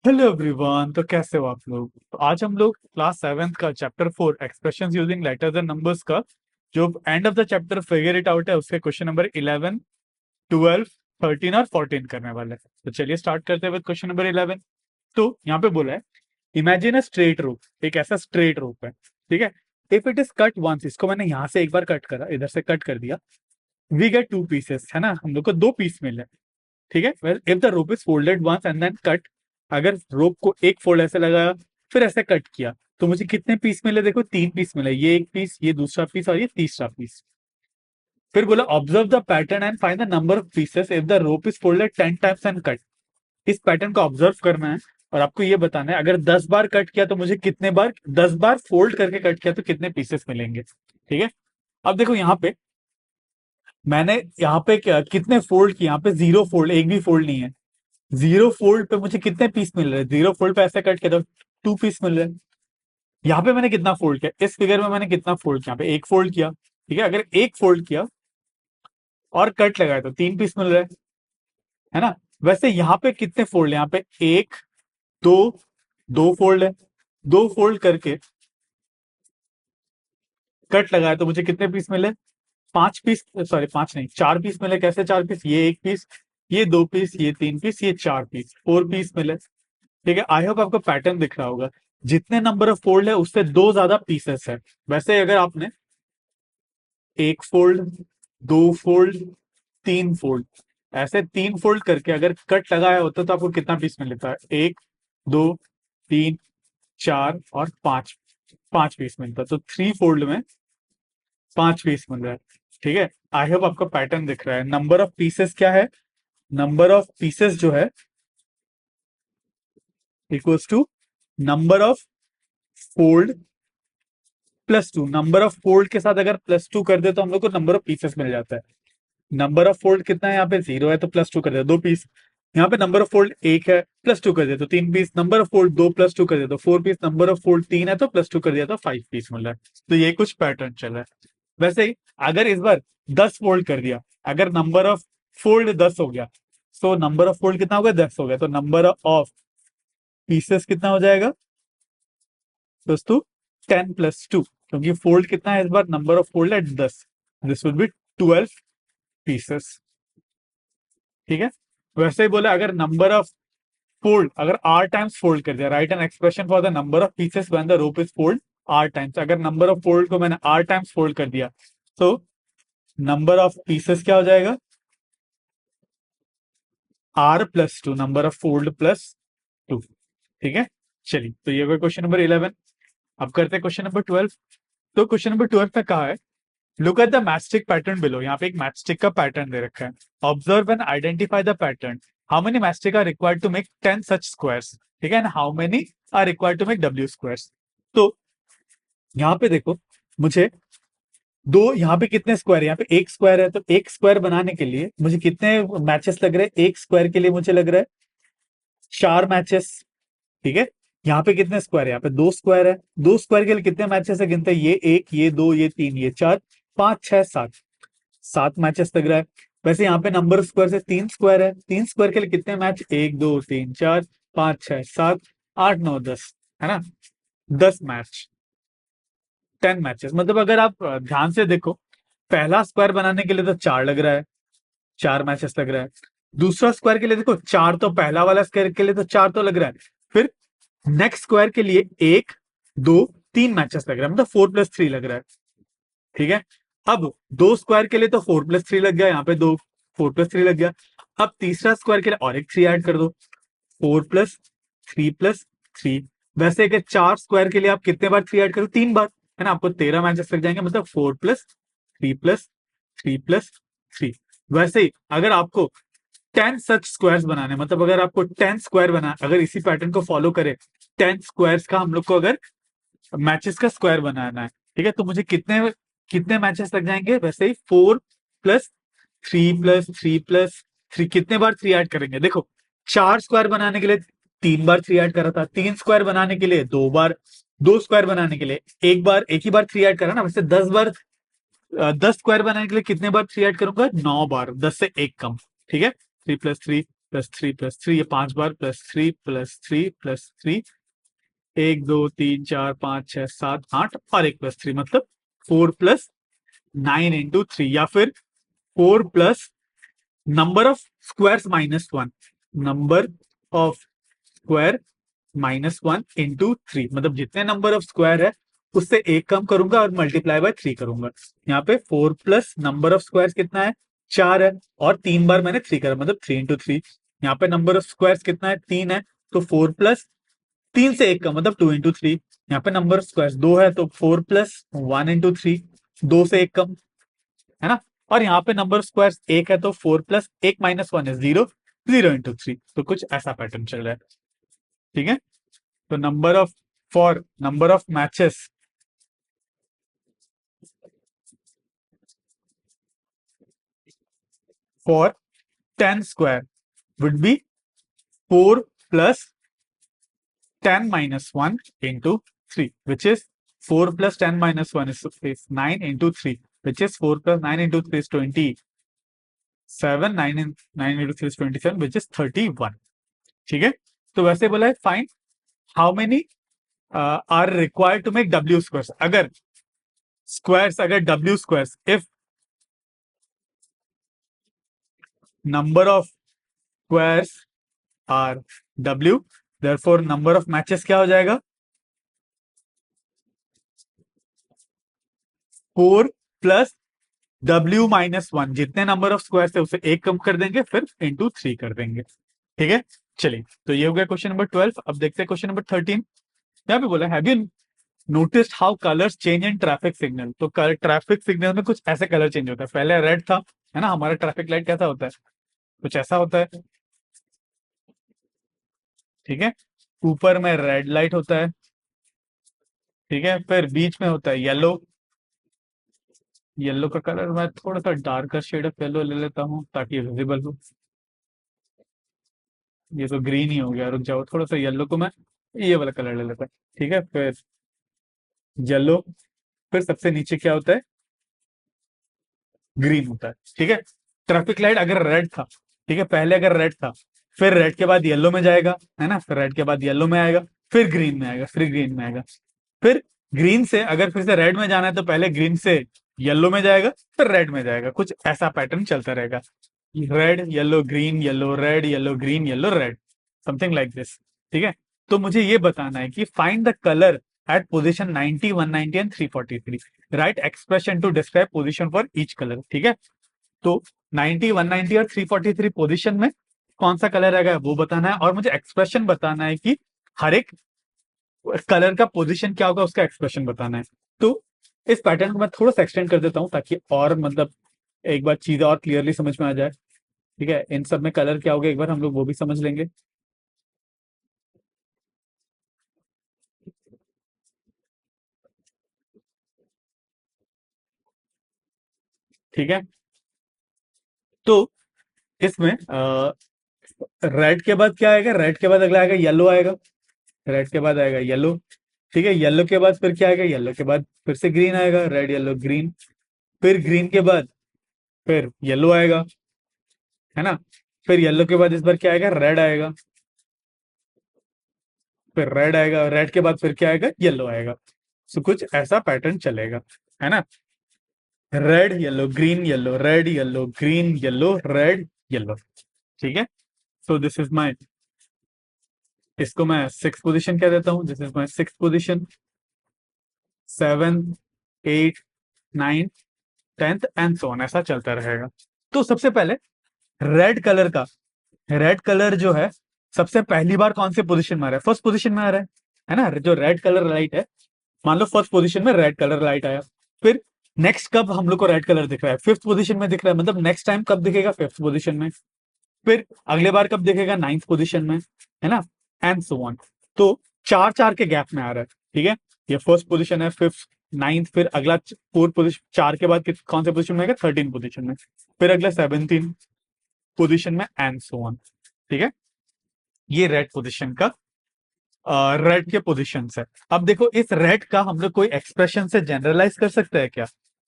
Hello everyone. तो कैसे हो आप लोग? तो आज हम लोग क्लास 7th का chapter 4 expressions using letters and numbers का जो end of the chapter figure it out है उसके क्वेश्चन नंबर 11, 12, 13 और 14 करने वाले हैं। तो चलिए स्टार्ट करते हैं विद क्वेश्चन नंबर 11। तो यहाँ पे बोला है, इमेजिन अ स्ट्रेट रोप, एक ऐसा स्ट्रेट रोप है, ठीक है। If it is cut once, इसको मैंने यहाँ से एक बार कट करा, इधर से कट कर दिया, वी गेट टू पीसेस, है ना, हम लोग को दो पीस मिले, ठीक है। Well if the rope is folded once and then cut, अगर रोप को एक फोल्ड ऐसे लगाया फिर ऐसे कट किया तो मुझे कितने पीस मिले? देखो तीन पीस मिले, ये एक पीस, ये दूसरा पीस और ये तीसरा पीस। फिर बोला observe the pattern and find the number of pieces if the rope is folded 10 times and cut. इस पैटर्न को ऑब्जर्व करना है और आपको ये बताना है अगर 10 बार कट किया तो मुझे कितने बार, 10 बार फोल्ड करके कट किया तो कितने पीसेस मिलेंगे, ठीक है। अब देखो यहाँ पे मैंने यहाँ पे कितने फोल्ड किए, यहाँ पे जीरो फोल्ड, एक भी फोल्ड नहीं है। जीरो फोल्ड पे मुझे कितने पीस मिल रहे हैं? जीरो फोल्ड पे ऐसे कट किया तो टू पीस मिल रहे हैं। यहाँ पे मैंने कितना फोल्ड किया, इस फिगर में मैंने कितना फोल्ड किया? यहाँ पे एक फोल्ड किया, ठीक है। अगर एक फोल्ड किया और कट लगाया तो तीन पीस मिल रहे हैं, है ना। वैसे यहाँ पे कितने फोल्ड है? यहाँ पे एक, दो, दो फोल्ड है। दो फोल्ड करके कट लगाया तो मुझे कितने पीस मिले? पांच पीस, सॉरी पांच नहीं, चार पीस मिले। कैसे चार पीस? ये एक पीस, ये दो पीस, ये तीन पीस, ये चार पीस, फोर पीस मिले, ठीक है। आई होप आपको पैटर्न दिख रहा होगा। जितने नंबर ऑफ फोल्ड है उससे दो ज्यादा पीसेस है। वैसे अगर आपने एक फोल्ड, दो फोल्ड, तीन फोल्ड, ऐसे तीन फोल्ड करके अगर कट लगाया होता तो आपको कितना पीस मिल लेता है? एक, दो, तीन, चार और पांच, पांच पीस मिलता। तो थ्री फोल्ड में पांच पीस मिल रहा है, ठीक है। आई होप आपको पैटर्न दिख रहा है। नंबर ऑफ पीसेस क्या है? नंबर ऑफ पीसेस जो है equals to number of fold plus two. Number of fold के साथ अगर प्लस टू कर दे तो हम लोग को नंबर ऑफ पीसेस मिल जाता है। नंबर ऑफ फोल्ड कितना है? यहाँ पे जीरो है तो प्लस टू कर दे दो पीस। यहाँ पे नंबर ऑफ फोल्ड एक है, प्लस टू कर दे तो तीन पीस। नंबर ऑफ फोल्ड दो, प्लस टू कर दे तो four piece. Number of fold तीन है तो प्लस टू कर दिया तो फाइव पीस मिल रहा है। तो ये कुछ पैटर्न चल रहा है। वैसे ही अगर इस बार 10 फोल्ड कर दिया, अगर नंबर ऑफ फोल्ड 10 हो गया तो नंबर ऑफ फोल्ड कितना हो गया? 10 हो गया। तो नंबर ऑफ पीसेस कितना हो जाएगा दोस्तों? 10 प्लस टू, क्योंकि फोल्ड कितना है इस बार? नंबर ऑफ फोल्ड है 10। दिस वुड बी 12 पीसेस, ठीक है। वैसे ही बोला अगर नंबर ऑफ फोल्ड, अगर आर टाइम्स फोल्ड कर दिया, write an expression for the number of pieces when the rope is fold R times. अगर नंबर ऑफ फोल्ड को मैंने आर टाइम्स फोल्ड कर दिया तो नंबर ऑफ पीसेस क्या हो जाएगा? R plus two, number of fold plus two, ठीक है। चलिए, तो ये क्वेश्चन नंबर 11। अब करते हैं क्वेश्चन नंबर 12। तो क्वेश्चन नंबर 12 में कहा है, look at the matchstick pattern below. यहाँ पे एक मैचस्टिक का पैटर्न दे रखा है। Observe and identify the pattern. How many matchstick are required to make 10 such squares, ठीक है। And how many are required to make W squares. तो यहाँ पे देखो, मुझे दो, यहाँ पे कितने स्क्वायर है? यहाँ पे एक स्क्वायर है, तो एक स्क्वायर बनाने के लिए मुझे कितने मैचेस लग रहे हैं? एक स्क्वायर के लिए मुझे लग रहा है चार मैचेस, ठीक है। यहाँ पे कितने स्क्वायर है? यहाँ पे दो स्क्वायर है। दो स्क्वायर के लिए कितने मैचेस है? गिनते हैं, ये एक, ये दो, ये तीन, ये चार, पांच, छह, सात, सात मैचेस लग रहा है। वैसे यहाँ पे नंबर ऑफ स्क्वायर से तीन स्क्वायर है। तीन स्क्वायर के लिए कितने मैच? एक, दो, तीन, चार, पांच, छह, सात, आठ, नौ, दस, है ना। 10 मैच, 10 मैचेस। मतलब अगर आप ध्यान से देखो, पहला स्क्वायर बनाने के लिए तो चार लग रहा है, चार मैचेस लग रहा है। दूसरा स्क्वायर के लिए देखो चार, तो पहला वाला स्क्वायर के लिए तो चार तो लग रहा है। फिर नेक्स्ट स्क्वायर के लिए एक, दो, तीन मैचेस लग रहा है, मतलब 4+3 लग रहा है, ठीक है। अब दो स्क्वायर के लिए तो 4+3 लग गया, यहाँ पे दो, 4+3 लग गया। अब तीसरा स्क्वायर के लिए और एक थ्री ऐड कर दो, 4+3+3। वैसे अगर चार स्क्वायर के लिए आप कितने बार थ्री ऐड करो? तीन बार, है ना। आपको 13 मैचेस लग जाएंगे, मतलब 4+3+3+3। वैसे ही अगर आपको 10 सच स्क्वायर्स बनाने, मतलब अगर आपको 10 स्क्वायर बना, अगर इसी पैटर्न को फॉलो करे, 10 स्क्वायर्स का हम लोग को अगर मैचेस का स्क्वायर बनाना है, ठीक है, तो मुझे कितने कितने मैचेस लग जाएंगे? वैसे ही 4+3+3+3, कितने बार थ्री ऐड करेंगे? देखो, चार स्क्वायर बनाने के लिए तीन बार थ्री ऐड करा था, तीन स्क्वायर बनाने के लिए दो बार, दो स्क्वायर बनाने के लिए एक बार, एक ही बार थ्री ऐड करा ना। वैसे 10 बार, 10 स्क्वायर बनाने के लिए कितने बार थ्री ऐड करूंगा? 9 बार, 10 से एक कम, ठीक है। 3+3 +3 ये 5 बार +3 1 2 3 4 5 6 7 8 और एक +3 मतलब 4 + 9 × 3 या फिर 4 plus number of squares -1 number of square -1 × 3 मतलब जितने नंबर ऑफ स्क्वायर है उससे एक कम करूंगा और मल्टीप्लाई बाय 3 करूंगा। यहाँ पे 4 प्लस नंबर ऑफ स्क्वायर्स कितना है 4 है और 3 बार मैंने 3 करा मतलब 3 × 3। यहाँ पे नंबर ऑफ स्क्वायर्स कितना है 3 है तो 4 प्लस 3 से एक कम मतलब 2 × 3। यहाँ पे नंबर ऑफ स्क्वायर्स 2 है तो 4 प्लस 1 × 3 2 से एक कम है ना। और यहाँ पे नंबर ऑफ स्क्वायर्स 1 है तो 4 प्लस 1 - 1 है 0 0 × 3 तो कुछ ऐसा पैटर्न चल रहा है। ठीक है तो number of matches for 10 square would be 4 plus 10 minus 1 into 3, which is 4 plus 10 minus 1 is 9 into 3, which is 4 plus 9 into 3 is 27, 9 into 3 is 27, which is 31. ठीक है तो वैसे बोला है find how many are required to make W squares। अगर W squares, if number of squares are W, therefore number of matches क्या हो जाएगा 4 प्लस W - 1 जितने नंबर ऑफ स्क्वायर है उसे एक कम कर देंगे फिर इंटू 3 कर देंगे। ठीक है चलिए तो ये हो गया क्वेश्चन नंबर 12। अब देखते हैं क्वेश्चन नंबर 13। यहाँ पे बोला have you noticed how colours change in traffic signal. तो ट्रैफिक सिग्नल में कुछ ऐसे कलर चेंज होता है। पहले रेड था है ना, हमारा ट्रैफिक लाइट कैसा होता है कुछ ऐसा होता है। ठीक है ऊपर में रेड लाइट होता है। ठीक है फिर बीच में होता है येलो। येलो का कलर मैं थोड़ा सा डार्कर शेड ऑफ येलो ले लेता हूँ ताकि विजिबल हो। ये तो ग्रीन ही हो गया, रुक जाओ थोड़ा सा येलो को मैं ये वाला कलर ले लेता हूँ। ठीक है फिर येलो, फिर सबसे नीचे क्या होता है ग्रीन होता है। ठीक है ट्रैफिक लाइट अगर रेड था, ठीक है पहले अगर रेड था फिर रेड के बाद येलो में जाएगा है ना, फिर रेड के बाद येलो में आएगा फिर ग्रीन में आएगा फिर ग्रीन में आएगा फिर ग्रीन से अगर फिर से रेड में जाना है तो पहले ग्रीन से येलो में जाएगा फिर रेड में जाएगा। कुछ ऐसा पैटर्न चलता रहेगा red yellow green yellow red yellow green yellow red something like this. ठीक है तो मुझे ये बताना है कि find the colour at position 90 190 and 343। Write expression to describe position for each colour. ठीक है तो 90 190 और 343 पोजीशन में कौन सा कलर आएगा वो बताना है और मुझे एक्सप्रेशन बताना है कि हर एक कलर का पोजीशन क्या होगा उसका एक्सप्रेशन बताना है। तो इस पैटर्न को मैं थोड़ा सा एक्सटेंड कर देता हूं ताकि और मतलब एक बार चीजें और क्लियरली समझ में आ जाए। ठीक है इन सब में कलर क्या होगा एक बार हम लोग वो भी समझ लेंगे। ठीक है तो इसमें रेड के बाद क्या आएगा, रेड के बाद अगला आएगा येलो आएगा, रेड के बाद आएगा येलो। ठीक है येलो के बाद फिर क्या आएगा, येलो के बाद फिर से ग्रीन आएगा, रेड येलो ग्रीन, फिर ग्रीन के बाद फिर येलो आएगा है ना, फिर येलो के बाद इस बार क्या आएगा रेड आएगा, फिर रेड आएगा, रेड के बाद फिर क्या आएगा येलो आएगा। सो कुछ ऐसा पैटर्न चलेगा है ना, red yellow green yellow red yellow green yellow red yellow. ठीक है सो दिस इज माई, इसको मैं 6th पोजीशन कह देता हूं, this is my 6th position, 7 8 9 10th and so on ऐसा चलता रहेगा। तो सबसे पहले रेड कलर जो है सबसे पहली बार कौन से पोजीशन में आ रहा है, फर्स्ट पोजीशन में आ रहा है ना। जो रेड कलर लाइट है मान लो फर्स्ट पोजीशन में रेड कलर लाइट आया, फिर नेक्स्ट कब हम लोग को रेड कलर दिख रहा है 5th पोजीशन में दिख रहा है, मतलब नेक्स्ट टाइम कब दिखेगा 5th पोजीशन में, फिर अगले बार कब दिखेगा 9th पोजीशन में है ना एंड सो ऑन। तो 4 के गैप में आ रहा है। ठीक है ये फर्स्ट पोजीशन है 5th 9th, फिर अगला 4 पोजीशन 4 के बाद कौन से पोजीशन में आएगा 13 पोजीशन में, फिर अगला 17 पोजीशन में एंड सो ऑन। ठीक है ये रेड पोजीशन का रेड के पोजीशन है। अब देखो इस रेड का हम लोग कोई एक्सप्रेशन से जनरलाइज कर सकते हैं क्या,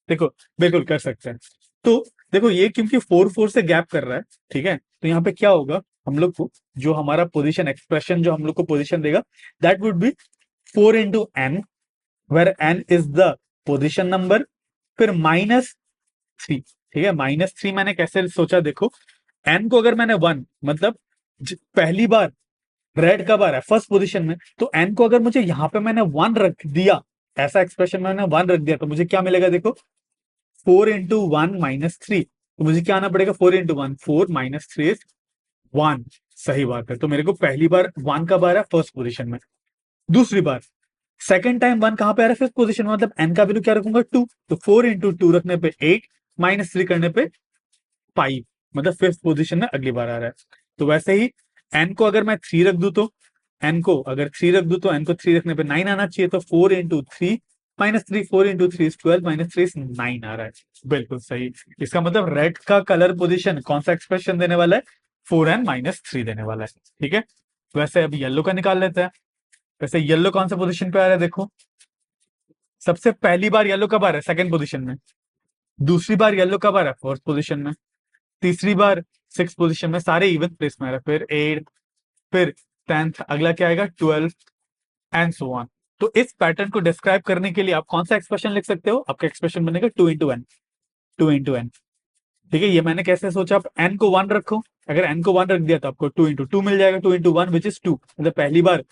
देखो बिल्कुल कर सकते हैं। तो देखो ये क्योंकि 4 4 से गैप कर रहा है, ठीक है तो यहाँ पे क्या होगा हम लोग को जो हमारा पोजीशन एक्सप्रेशन जो हम लोग को पोजीशन देगा that would be 4 into n, where n is the position number, फिर -3। ठीक है, -3 मैंने कैसे सोचा, देखो एन को अगर मैंने 1 मतलब पहली बार रेड कब आ रहा है फर्स्ट पोजीशन में, तो एन को अगर मुझे यहां पे मैंने 1 रख दिया, ऐसा एक्सप्रेशन मैंने 1 रख दिया, तो मुझे क्या मिलेगा, देखो 4 इंटू 1 -3, तो मुझे क्या आना पड़ेगा, 4 इंटू 1, 4 -3 इज 1। सही बात है, तो मेरे को पहली बार 1 कब आ रहा है फर्स्ट पोजीशन में। दूसरी बार सेकंड टाइम 1 कहां पे आ रहा है फिफ्थ पोजीशन में, मतलब एन का वैल्यू क्या रखूंगा 2, तो 4 इंटू 2 रखने पे 8, -3 करने पे 5, मतलब फिफ्थ पोजीशन में अगली बार आ रहा है। तो वैसे ही एन को अगर मैं 3 रख दूं, तो एन को अगर 3 रख दूं तो एन को 3 रखने पे 9 आना चाहिए, तो 4 इंटू 3 -3, 4 इंटू 3 इज 12, -3 इज 9 आ रहा है। बिल्कुल सही। इसका मतलब रेड का कलर पोजीशन कौन सा एक्सप्रेशन देने वाला है, 4n -3 देने वाला है। ठीक है, वैसे अब येलो का निकाल लेते हैं। वैसे येलो कौन सा पोजीशन पे आ रहा है, देखो सबसे पहली बार येलो कब आ रहा है सेकंड पोजीशन में, दूसरी बार येलो कब आ रहा है फोर्थ पोजीशन में, तीसरी बार सिक्स पोजीशन में, सारे इवन प्लेस में आ रहा है, फिर 8, फिर 10th, अगला क्या आएगा 12 एंड सो ऑन। तो इस पैटर्न को डिस्क्राइब करने के लिए आप कौन सा एक्सप्रेशन लिख सकते हो, आपका एक्सप्रेशन बनेगा 2 इंटू एन, 2 इंटू एन। ठीक है, ये मैंने कैसे सोचा, आप एन को 1 रखो, अगर एन को 1 रख दिया तो आपको 2 इंटू 2 मिल जाएगा, 2 इंटू 1 विच इज 2, मतलब पहली बार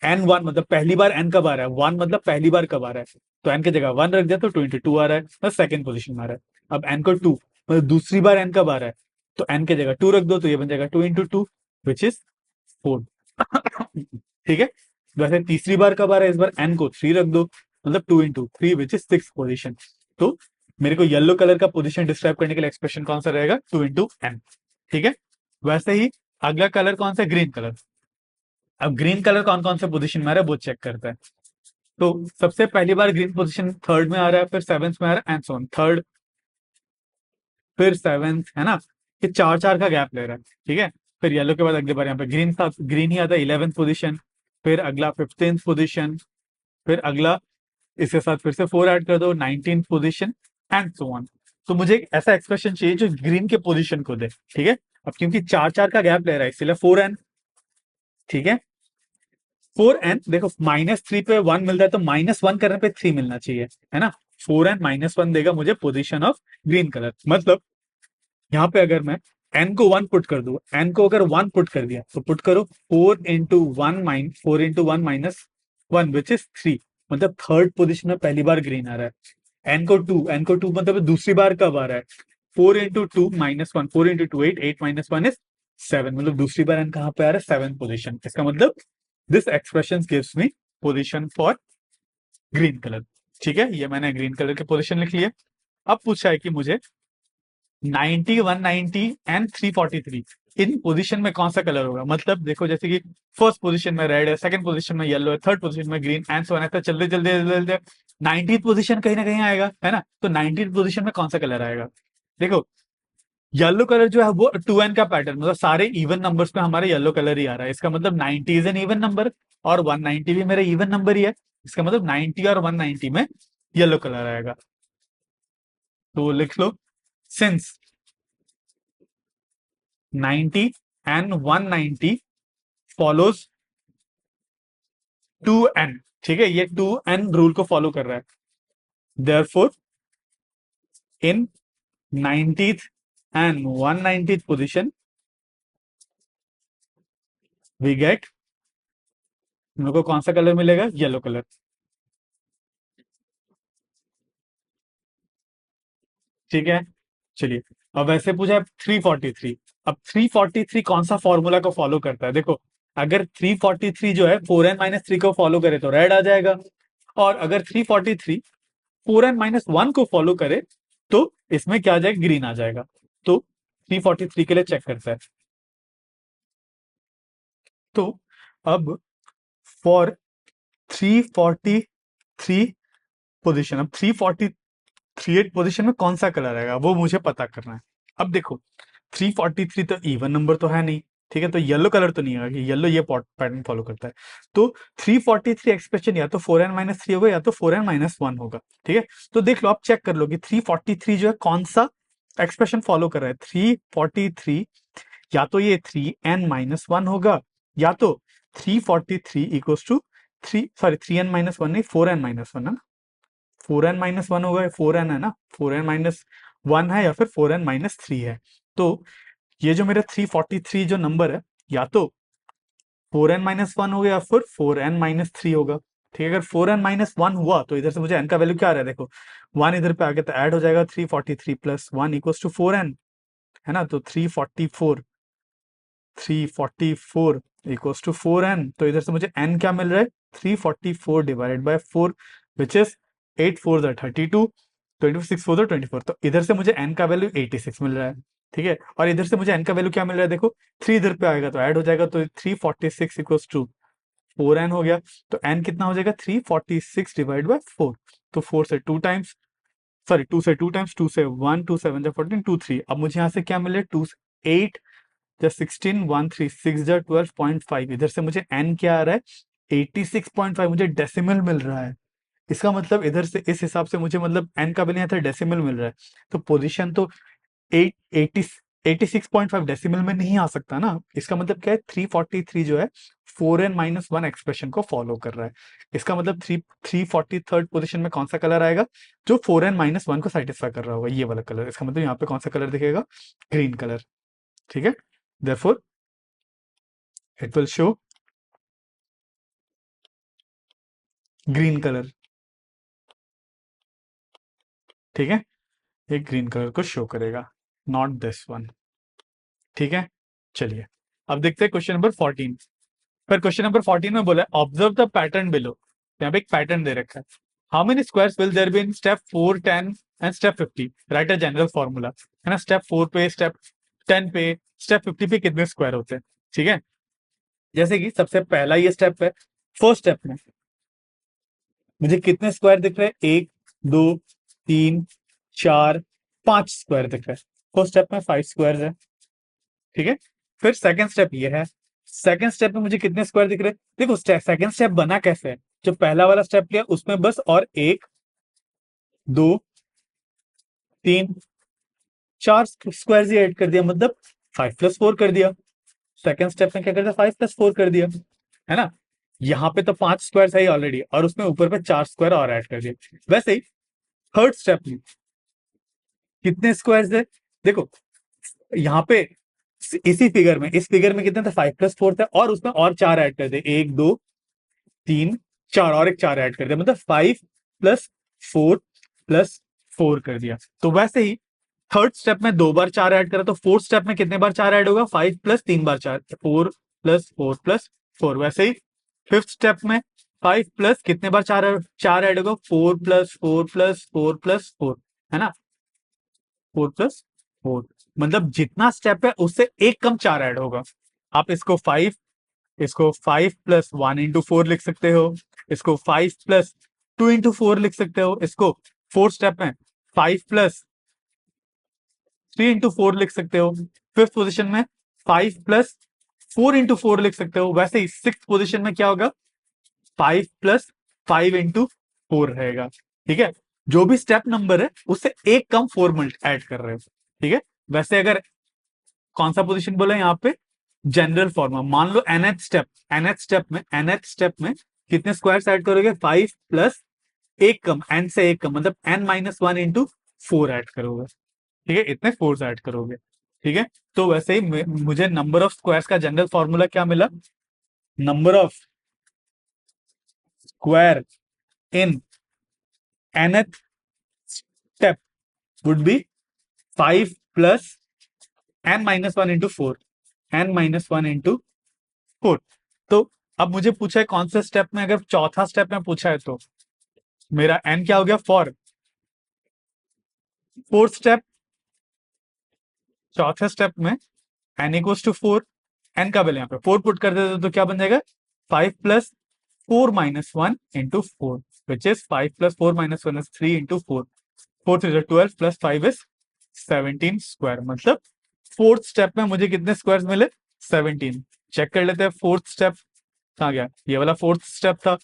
एन 1 मतलब पहली बार एन कब आ रहा है, 1 मतलब पहली बार कब आ रहा है, तो एन की जगह 1 रख दिया तो 2 इंटू 2 आ रहा है, मतलब सेकंड पोजीशन में आ रहा है। अब एन को 2 मतलब दूसरी बार एन कब आ रहा है, तो एन की जगह 2 रख दो, तो ये बन जाएगा 2 इंटू 2 विच इज 4। ठीक है, वैसे तीसरी बार कब आ रहा है, इस बार एन को 3 रख दो, मतलब 2 इंटू 3 विच इज 6 पोजिशन। तो मेरे को येलो कलर का पोजीशन डिस्क्राइब करने के लिए एक्सप्रेशन कौन सा रहेगा, 2 इंटू एन। ठीक है, वैसे ही अगला कलर कौन सा, ग्रीन कलर। अब ग्रीन कलर कौन कौन से पोजीशन में आ रहा है वो चेक करते हैं। तो सबसे पहली बार ग्रीन पोजीशन थर्ड में आ रहा है, फिर सेवेंथ में आ रहा है एंड सो ऑन, थर्ड फिर सेवेंथ, है ना, ये 4-4 का गैप ले रहा है। ठीक है, फिर येलो के बाद अगली बार यहाँ पे ग्रीन था, ग्रीन ही आता है 11th पोजीशन, फिर अगला 15th पोजीशन, फिर अगला इसके साथ फिर से 4 ऐड कर दो 19th position and so on. तो मुझे एक ऐसा एक्सप्रेशन चाहिए जो ग्रीन के पोजीशन को दे। ठीक है, अब क्योंकि 4-4 का गैप ले रहा है इसलिए 4n। ठीक है, 4n देखो -3 पे 1 मिलता है, तो -1 करने पे 3 मिलना चाहिए, है ना। 4n -1 देगा मुझे पोजीशन ऑफ ग्रीन कलर। मतलब यहाँ पे अगर मैं n को 1 पुट कर दूं, n को अगर 1 पुट कर दिया तो पुट करो 4 इंटू 1 -1 विच इज 3, मतलब थर्ड पोजीशन में पहली बार ग्रीन आ रहा है। n को 2 मतलब दूसरी बार कब आ रहा है, 4 इंटू 2 -1, 4 इंटू 2 8, 8 -1 इज 7, मतलब दूसरी बार n कहां पे आ रहा है, सेवन पोजीशन। इसका मतलब this expression gives me position for green colour. ठीक है, ये मैंने ग्रीन कलर के पोजीशन लिख लिया। अब पूछा है कि मुझे 90, 190 एंड 343 इन पोजीशन में कौन सा कलर होगा। मतलब देखो जैसे कि फर्स्ट पोजीशन में रेड है, सेकंड पोजीशन में येलो है, थर्ड पोजीशन में ग्रीन एंड सो ऑन, ऐसा चलते चलते चलते 90th पोजीशन कहीं ना कहीं आएगा, है ना। तो 90th पोजीशन में कौन सा कलर आएगा, देखो येलो कलर जो है वो 2n का पैटर्न, मतलब सारे इवन नंबर्स पे हमारे येलो कलर ही आ रहा है। इसका मतलब 90 इज एन इवन नंबर और 190 भी मेरा इवन नंबर ही है। इसका मतलब 90 और 190 में येलो कलर आएगा। तो लिख लो, सिंस 90 एंड 190 फॉलोज 2n। ठीक है, ये 2n रूल को फॉलो कर रहा है। Therefore in 90th and 190th position we get, मेरे को कौन सा कलर मिलेगा, येलो कलर। ठीक है, चलिए अब वैसे पूछा है 343। अब 343 कौन सा फॉर्मूला को फॉलो करता है, देखो अगर 343 जो है 4n-3 को फॉलो करे तो रेड आ जाएगा, और अगर 343 4n-1 को फॉलो करे तो इसमें क्या आ जाएगा, ग्रीन आ जाएगा। तो 343 के लिए चेक करता है। तो अब फॉर 343 पोजीशन, अब 343 पोजीशन में कौन सा कलर आएगा वो मुझे पता करना है। अब देखो 343 तो इवन नंबर तो है नहीं, ठीक है, तो येलो कलर तो नहीं है, येलो ये पैटर्न फॉलो करता है। तो 343 एक्सप्रेशन या तो 4n-3 होगा या तो 4n-1 होगा। ठीक है, तो देख लो, आप चेक कर लो कि 343 जो है कौन सा एक्सप्रेशन फॉलो कर रहा है। 343 या तो ये 3n-1 होगा, या तो 343 इक्वल्स टू 3n-1 नहीं, 4n-1 है ना, 4n-1 होगा, 4n है ना, 4n-1 है या फिर 4n-3 है। तो ये जो मेरा 343 जो नंबर है, या तो 4n-1 होगा या फिर 4n-3 होगा। ठीक है, अगर 4n-1 हुआ तो इधर से मुझे n का वैल्यू क्या आ रहा है, देखो 1 इधर पे आगे तो ऐड हो जाएगा, 343 प्लस 1 इक्वल्स टू 4n, है ना, तो 344 इक्वल्स टू 4n, तो इधर से मुझे n क्या मिल रहा है, 344 डिवाइडेड बाय 4, विच इज 8 4 32, 26 4 24, तो इधर से मुझे n का वैल्यू 86 मिल रहा है। ठीक है, और इधर से मुझे n का वैल्यू क्या मिल रहा है, देखो 3 इधर पे आएगा तो ऐड हो जाएगा, तो 346 इक्वल्स टू 4n हो गया। तो n कितना हो जाएगा, 346 डिवाइड बाय 4, तो 4 से 2 टाइम्स, सॉरी 2 से 2 टाइम्स, 2 से 1, 2 7 जा 14, 2 3, अब मुझे यहाँ से क्या मिले, 2 8 जा 16, 1 3 6 जा 12.5, इधर से मुझे n क्या आ रहा है, 86.5, मुझे डेसिमल मिल रहा है। इसका मतलब इधर से इस हिसाब से मुझे मतलब n का वैल्यू यहाँ था डेसिमल मिल रहा है, तो पोजीशन तो 86.5 डेसिमल में नहीं आ सकता ना। इसका मतलब क्या है, 343 जो है 4n-1 एक्सप्रेशन को फॉलो कर रहा है। इसका मतलब 343 पोजीशन में कौन सा कलर आएगा, जो 4n-1 को सेटिस्फाई कर रहा होगा, ये वाला कलर। इसका मतलब यहाँ पे कौन सा कलर दिखेगा, ग्रीन कलर। ठीक है, therefore it will show green colour. ठीक है, ये ग्रीन कलर को शो करेगा, नॉट दिस वन। ठीक है, चलिए अब देखते हैं क्वेश्चन नंबर 14 पर। क्वेश्चन नंबर 14 में बोला है ऑब्जर्व द पैटर्न बिलो, यहाँ पे एक पैटर्न दे रखा है। How many squares will there be in step 4 10 and step 50, write a general formula, है ना। स्टेप 4 पे, स्टेप 10 पे, स्टेप 50 पे कितने स्क्वायर होते हैं। ठीक है, जैसे कि सबसे पहला ये स्टेप है, फर्स्ट स्टेप में मुझे कितने स्क्वायर दिख रहे हैं, 1 2 3 4 5 स्क्वायर दिख रहे हैं। फर्स्ट स्टेप में 5 स्क्वायर है। ठीक है, फिर सेकंड स्टेप ये है, सेकंड स्टेप में मुझे कितने स्क्वायर दिख रहे हैं, देखो सेकंड स्टेप बना कैसे है, जो पहला वाला स्टेप लिया उसमें बस और 1 2 3 4 स्क्वायर ही ऐड कर दिया, मतलब 5 + 4 कर दिया। सेकंड स्टेप में क्या कर दिया, 5 + 4 कर दिया, है ना। यहाँ पे तो 5 स्क्वायर है ऑलरेडी, और उसमें ऊपर पे 4 स्क्वायर और ऐड कर दिया। वैसे ही थर्ड स्टेप में कितने स्क्वायर है, देखो यहाँ पे इसी फिगर में, इस फिगर में कितने थे, 5 + 4 थे, और उसमें और 4 ऐड कर दिए, 1 2 3 4, और एक 4 ऐड कर दिया, मतलब 5 + 4 + 4 कर दिया। तो वैसे ही थर्ड स्टेप में 2 बार 4 ऐड करा, तो फोर्थ स्टेप में कितने बार 4 ऐड होगा, 5 + 3 बार 4, 4 + 4 + 4। वैसे ही फिफ्थ स्टेप में 5 प्लस कितने बार 4 ऐड होगा, 4 + 4 + 4 + 4, है ना, 4 + 4, मतलब जितना स्टेप है उससे एक कम 4 ऐड होगा। आप इसको 5 + 1 × 4 लिख सकते हो, इसको 5 + 2 × 4 लिख सकते हो, इसको फोर्थ स्टेप में 5 + 3 × 4 लिख सकते हो, फिफ्थ पोजीशन में 5 + 4 × 4 लिख सकते हो। वैसे ही सिक्स पोजीशन में क्या होगा, 5 + 5 × 4 रहेगा। ठीक है, जो भी स्टेप नंबर है उससे एक कम 4 ऐड कर रहे हो। ठीक है, वैसे अगर कौन सा पोजीशन बोला यहाँ पे, जनरल फॉर्मा, मान लो nth स्टेप में कितने स्क्वायर्स ऐड करोगे, 5 + एक कम, n से एक कम, मतलब n-1 × 4 ऐड करोगे। ठीक है, इतने फोर्स ऐड करोगे। ठीक है, तो वैसे ही मुझे नंबर ऑफ स्क्वायर्स का जनरल फॉर्मूला क्या मिला, number of square in nth step would be 5 + n-1 × 4, n-1 × 4। तो अब मुझे पूछा है कौन से स्टेप में, अगर चौथा स्टेप में पूछा है तो मेरा n क्या हो गया, फॉर फोर्थ स्टेप, चौथे स्टेप में n = 4, n का वैल्यू यहाँ पे 4 पुट कर देते तो क्या बन जाएगा, 5 + 4 - 1 × 4, which is 5 + 4 - 1 is 3 × 4, 4 3 12 + 5 is 17 square. मतलब फोर्थ स्टेप में मुझे कितने स्क्वायर मिले, 17। चेक कर लेते हैं फोर्थ स्टेप कहाँ गया, ये वाला फोर्थ स्टेप था,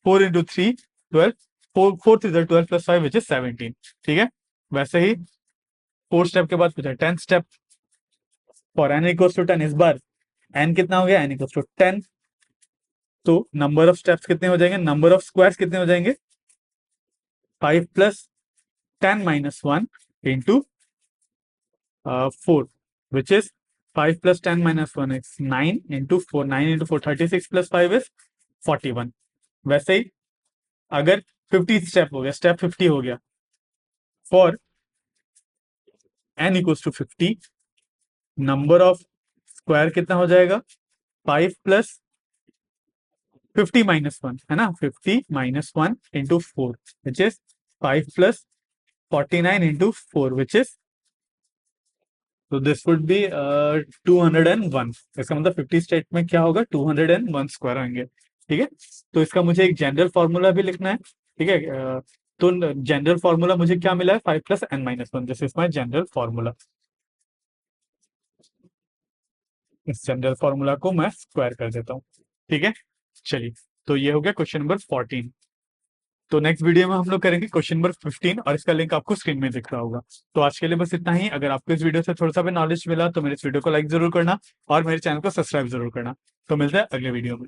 4 × 3 12, 4 3 12 + 5 which is 17। ठीक है, वैसे ही फोर्थ स्टेप के बाद पूछा 10th step, for n equals to 10, इस बार एन कितना हो गया, एन इक्वल्स टू 10, तो नंबर ऑफ स्टेप्स कितने हो जाएंगे, नंबर ऑफ स्क्वायर्स कितने हो जाएंगे, 5 plus 10 minus 1 into 4, which is 5 plus 10 minus 1 is 9 into 4, 9 into 4 36 plus 5 is 41। वैसे ही अगर 50 स्टेप हो गया, स्टेप 50 हो गया, for n equals to 50, number of square कितना हो जाएगा, 5 प्लस 50 माइनस 1 है ना, 50 minus 1 into 4 which is 5 plus 49 into 4 which is, तो दिस वुड बी 201। इसका मतलब 50 स्टेट में क्या होगा, 201 स्क्वायर होंगे। ठीक है, तो इसका मुझे एक जनरल फॉर्मूला भी लिखना है। ठीक है, तो जनरल फॉर्मूला मुझे क्या मिला है, 5 plus n minus 1, this is my general formula. इस जनरल फॉर्मूला को मैं स्क्वायर कर देता हूँ। ठीक है, चलिए, तो ये हो गया क्वेश्चन नंबर 14। तो नेक्स्ट वीडियो में हम लोग करेंगे क्वेश्चन नंबर 15 और इसका लिंक आपको स्क्रीन में दिख रहा होगा। तो आज के लिए बस इतना ही। अगर आपको इस वीडियो से थोड़ा सा भी नॉलेज मिला तो मेरे इस वीडियो को लाइक जरूर करना और मेरे चैनल को सब्सक्राइब जरूर करना। तो मिलते हैं अगले वीडियो में।